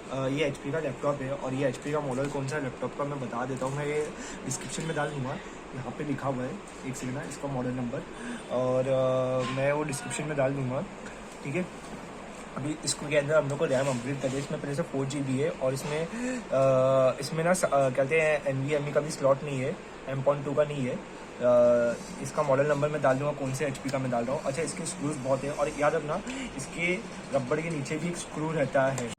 ये HP का laptop है और ये HP का मॉडल कौन सा लैपटॉप का मैं बता देता हूँ। मैं ये डिस्क्रिप्शन में डाल दूँगा, यहाँ पे लिखा हुआ है, एक सेकंड ना, इसका मॉडल नंबर, और मैं वो डिस्क्रिप्शन में डाल दूँगा, ठीक है। अभी इसको के अंदर हम लोग को रैम अपग्रेड करिए। इसमें पहले से 4 GB है और इसमें ना कहते हैं NVMe का भी स्लॉट नहीं है, M.2 का नहीं है। इसका मॉडल नंबर मैं डाल दूँगा कौन से HP का मैं डाल रहा हूँ। अच्छा, इसके स्क्रूज बहुत है और याद रखना इसके रबड़ के नीचे भी एक स्क्रू रहता है।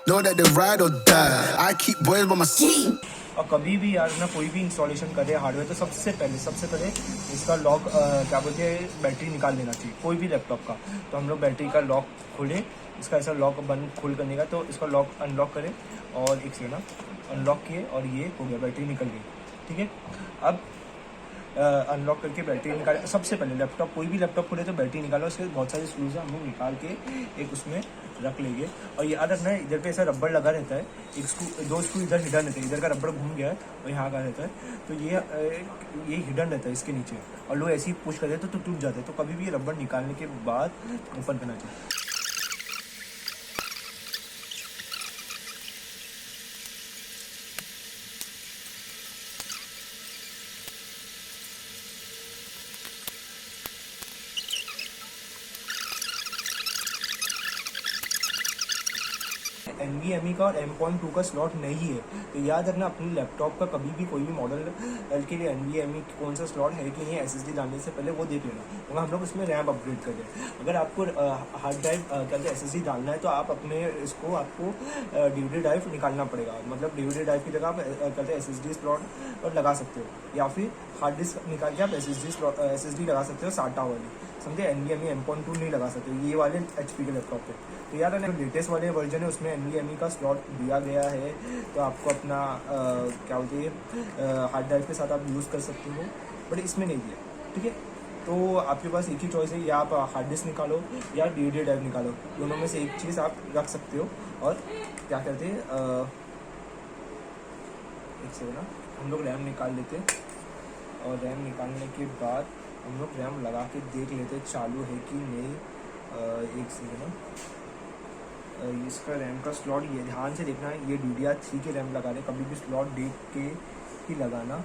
Know that they ride or die. I keep boys by my side. और कभी भी यार ना कोई भी इंस्टॉलेशन करे हार्डवेयर, तो सबसे पहले इसका लॉक क्या बोलते हैं, बैटरी निकाल लेना चाहिए कोई भी लैपटॉप का। तो हम लोग बैटरी का लॉक खोलें, इसका ऐसा लॉक बंद खोल करने का, तो इसका लॉक अनलॉक करें और एक सेकंड ना, अनलॉक किए और ये हो गया, बैटरी निकल गई, ठीक है। अब अनलॉक करके बैटरी निकाले। सबसे पहले लैपटॉप, कोई भी लैपटॉप खोले तो बैटरी निकालो, उसके बहुत सारे स्क्रूज हैं, हम लोग निकाल के एक उसमें रख लेंगे। और याद रखना है इधर पे ऐसा रबड़ लगा रहता है, एक स्क्रू, 2 स्क्रू इधर हिडन रहते हैं, इधर का रबड़ घूम गया है और यहाँ का रहता है, तो ये हिडन रहता है इसके नीचे, और लोग ऐसे ही पुश करते हैं तो टूट जाते हैं। तो कभी भी ये रबड़ निकालने के बाद ओपन करना चाहिए। NVMe का और M.2 का स्लॉट नहीं है, तो याद रखना अपने लैपटॉप का कभी भी कोई भी मॉडल के लिए NVMe कौन सा स्लॉट है कि नहीं, SSD डालने से पहले वो देख लेना, क्योंकि हम लोग उसमें रैम अपग्रेड कर दें। अगर आपको हार्ड ड्राइव कहते हैं SSD डालना है, तो आप अपने इसको आपको DVD ड्राइव निकालना पड़ेगा, मतलब DVD ड्राइव की जगह आप कहते हैं SSD स्लॉट और लगा सकते हो, या फिर हार्ड डिस्क निकाल के आप SSD लगा सकते हो, SATA वाली, समझे। NVMe M.2 नहीं लगा सकते ये वाले HP के लैपटॉप पे। तो यार जो लेटेस्ट वाले वर्जन है उसमें NVMe का स्लॉट दिया गया है, तो आपको अपना क्या बोलते हैं हार्ड ड्राइव के साथ आप यूज़ कर सकते हो, बट इसमें नहीं दिया, ठीक है। तो आपके पास एक ही चॉइस है, या आप हार्ड डिस्क निकालो या DVD ड्राइव निकालो, दोनों में से एक चीज़ आप रख सकते हो। और क्या कहते हैं, एक सेकंड ना, हम लोग रैम निकाल लेते हैं, और रैम निकालने के बाद हम लोग रैम लगा के देख लेते चालू है कि नहीं। एक सेकंड ना, इसका रैम का स्लॉट ये ध्यान से देखना है, ये DDR3 के रैम लगा रहे, कभी भी स्लॉट देख के ही लगाना,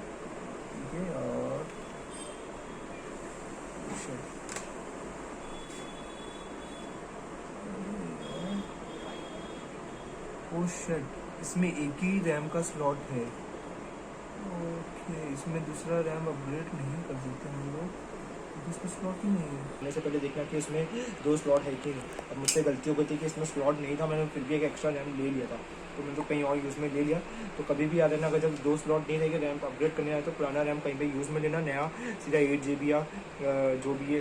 ठीक है। और ओ शिट, इसमें एक ही रैम का स्लॉट है, ओके, इसमें दूसरा रैम अपग्रेड नहीं कर देते हम लोग, इसमें स्लॉट ही नहीं है। पहले से पहले देखना कि इसमें 2 स्लॉट है कि नहीं। अब मुझसे गलती हो गई थी कि इसमें स्लॉट नहीं था, मैंने फिर भी एक एक्स्ट्रा रैम ले लिया था, तो मैंने तो कहीं और यूज़ में ले लिया। तो कभी भी याद रखना, अगर जब 2 स्लॉट नहीं रहेंगे रैम अपग्रेड करने आए, तो पुराना रैम कहीं पे यूज़ में लेना, नया सीधा 8 GB या जो भी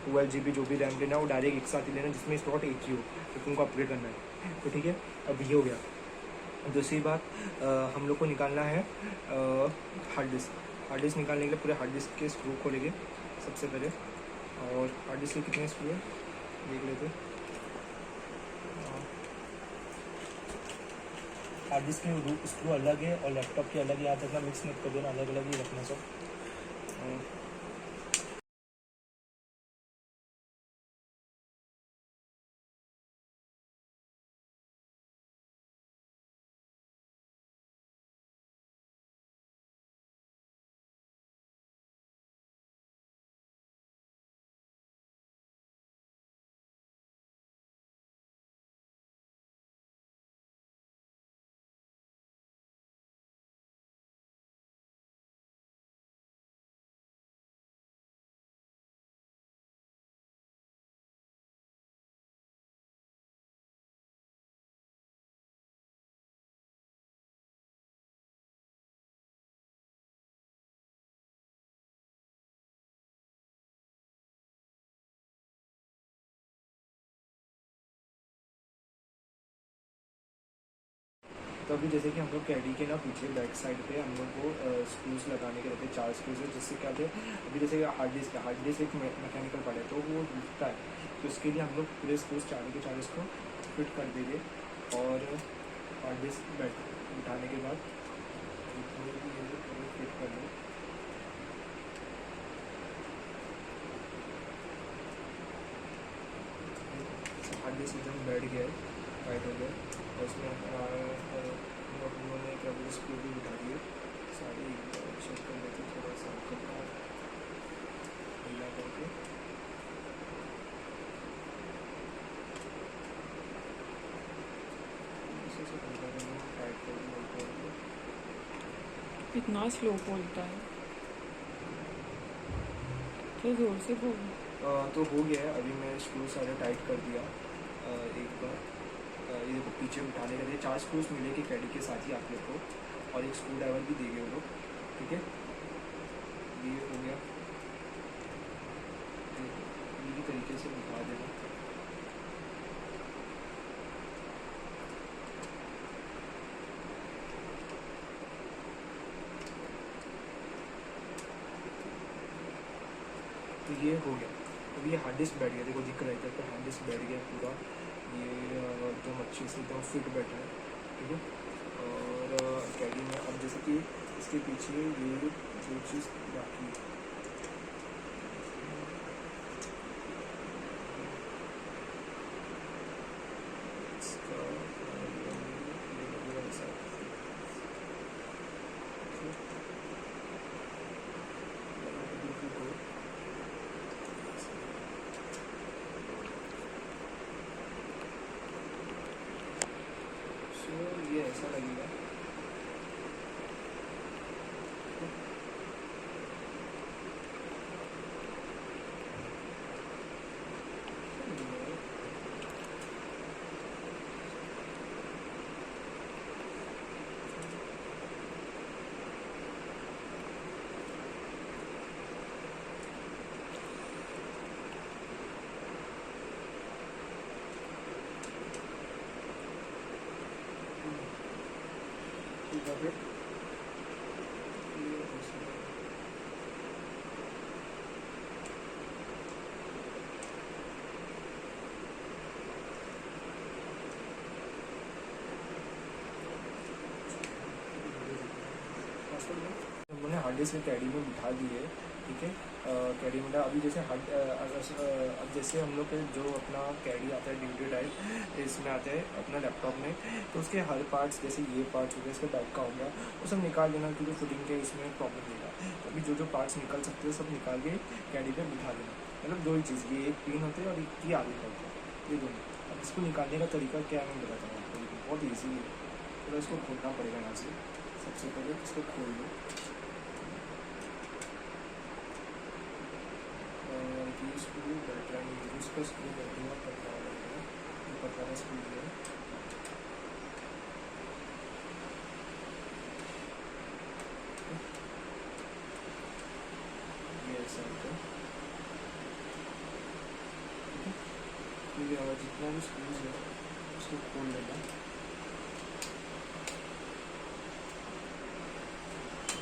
12 GB जो भी रैम लेना, वो डायरेक्ट एक साथ ही लेना, जिसमें स्लॉट एक ही हो, तो तुमको अपग्रेड करना है, तो ठीक है। अब ये हो गया। दूसरी बात, हम लोग को निकालना है हार्ड डिस्क निकालने के लिए पूरे हार्ड डिस्क के स्क्रू खोलेंगे सबसे पहले, और हार्ड डिस्क के कितने स्क्रू है देख लेते हैं। हार्ड डिस्क के स्क्रू अलग है और लैपटॉप के अलग है, याद रखना, मिक्स मत कर देना, अलग अलग ही रखना सब। तो अभी जैसे कि हम लोग कैडी के ना पीछे बैक साइड पे हम लोग को स्क्रूज लगाने के रहते हैं, 4 स्क्रूज है, जिससे क्या होते हैं, अभी जैसे हार्ड डिस्क एक मैकेनिकल पार्ट है, तो वो टूटता है, तो इसके लिए हम लोग पूरे स्क्रूज 4 के 4 इसको फिट कर देंगे। और हार्ड डिस्क बैठ उठाने के बाद फिट कर लो। डिस्क एकदम बैठ गया है, टाइट हो गया। और उसमें उन्होंने क्या बोलते स्क्रू भी उठा दिए सारी। चेक कर लेते थोड़ा सा कपड़ा ढीला करके। टाइट कर दिया। इतना स्लो बोलता है, तो जोर से बोल। तो हो गया है। अभी मैं स्क्रू सारे टाइट कर दिया एक बार। ये देखो पीछे उठाने के लिए 4 स्क्रूज मिलेंगे कैडी के साथ ही आप लोग को, और एक स्क्रू ड्राइवर भी देंगे वो लोग, ठीक है। ये हो गया, इसी तरीके से उठा देना। तो ये हो गया। अब ये हार्ड डिस्क बैठ गया, देखो दिख रहा है इधर पर हार्ड डिस्क बैठ गया पूरा। ये एकदम अच्छे से एकदम फिट बैठा है, ठीक है। और कैडी में अब जैसे कि इसके पीछे ये जो चीज़ बाकी है, इसका ये ऐसा लगेगा। ठीक है फिर हमने हार्ड डिस्क कैडी में बिठा दी है, ठीक है। कैडी में अभी जैसे अब जैसे हम लोग के जो अपना कैडी आता है ड्यूटी टाइप, इसमें आता है अपना लैपटॉप में, तो उसके हर पार्ट्स जैसे ये पार्ट्स हो गया, इसका बैक का हो गया, वो सब निकाल देना क्योंकि फिटिंग के इसमें प्रॉब्लम देगा। तो अभी जो पार्ट्स निकल सकते हैं सब निकाल के कैडी पे बिठा देना। मतलब दो ही चीज़, ये एक पिन होते हैं और एक की आगे होता है, ये दोनों। अब इसको निकालने का तरीका क्या है मैं बताता हूँ आपको, बहुत ईजी है। थोड़ा इसको खोलना पड़ेगा यहाँ से। सबसे पहले इसको खोल लो, ये स्क्रू बैठ रहा है, इसका स्क्रू बैठेगा पतला लगेगा, ये पतला स्क्रू है। ये ऐसा होता है, ठीक है। जितना भी स्क्रूज है उसको खोल लेना,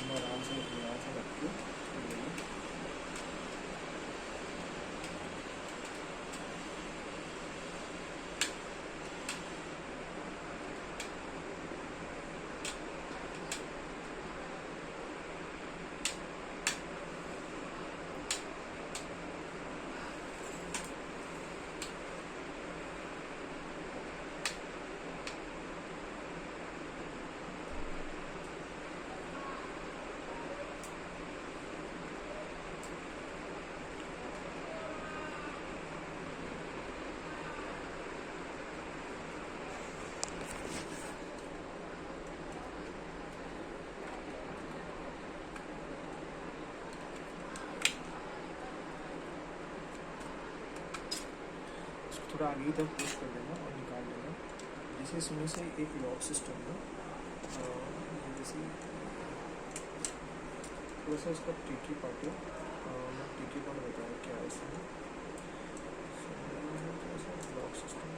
आराम से रख के खोल लेना। थोड़ा आगे तक पुश कर देना और निकाल देना। जैसे इसमें से एक लॉक सिस्टम है, जैसे थोड़ा सा इसका टिकी पार्ट है, मैं टिकी पार्ट बताया क्या है इसमें। थोड़ा सा लॉक सिस्टम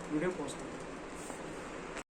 वीडियो पोस्ट